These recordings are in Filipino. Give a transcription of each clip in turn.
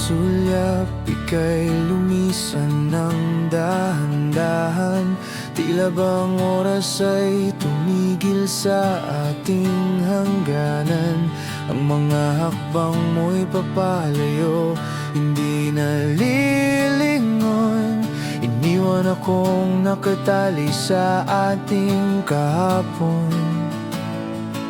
sulyap, ika'y lumisan ng dahan-dahan. Tila bang oras ay tumigil sa ating hangganan. Ang mga hakbang mo'y papalayo, hindi nalilingon. Iniwan akong nakatali sa ating kahapon.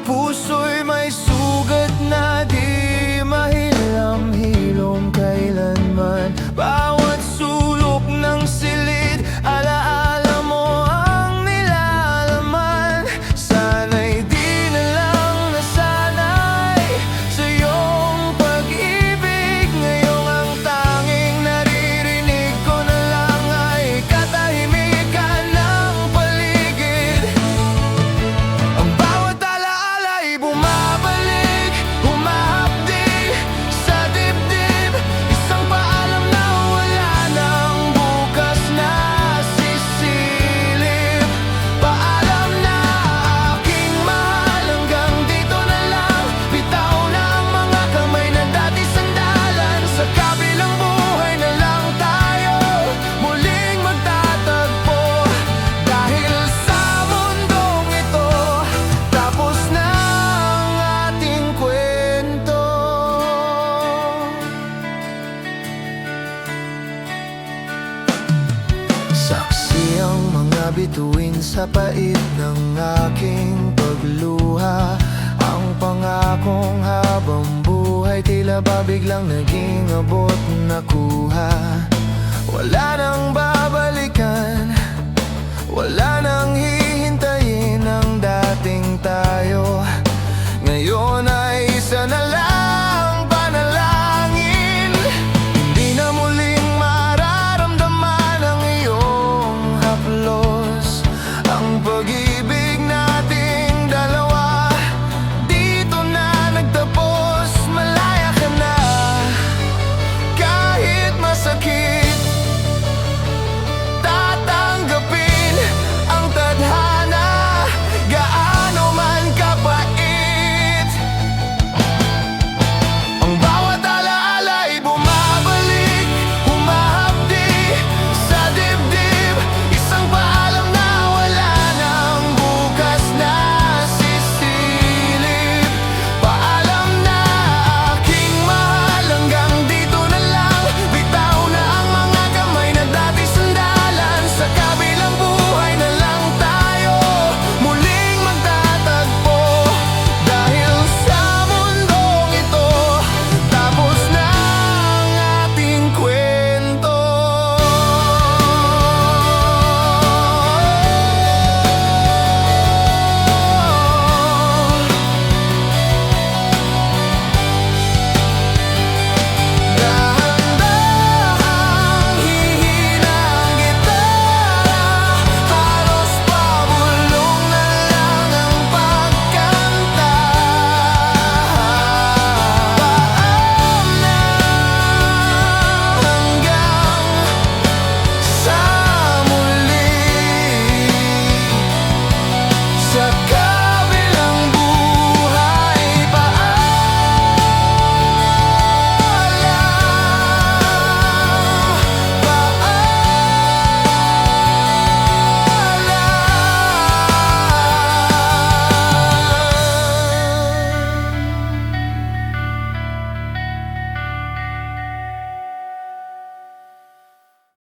Puso'y may sugat na di mahilam-hilom kailanman. Bawat sulok ng silid, alaala mo ang nilalaman. Sana'y di na lang nasanay sa iyong pag-ibig. Ngayong ang tanging naririnig ko na lang ay katahimikan ng paligid. Ang bawat alaala ay bumabalik, humahapdi sa dibdib. Isang paalam na wala nang bukas na sisilip. Paalam na aking mahal, hanggang dito na lang. Bitaw na ang mga kamay na dati sandalan. Sa kabilang buhay na lang tayo muling magtatagpo. Dahil sa mundong ito, tapos na ang ating kwento. Saksi ang mga bituin sa pait ng aking pagluha. Ang pangakong habang buhay tila ba biglang naging abot na kuha. Wala nang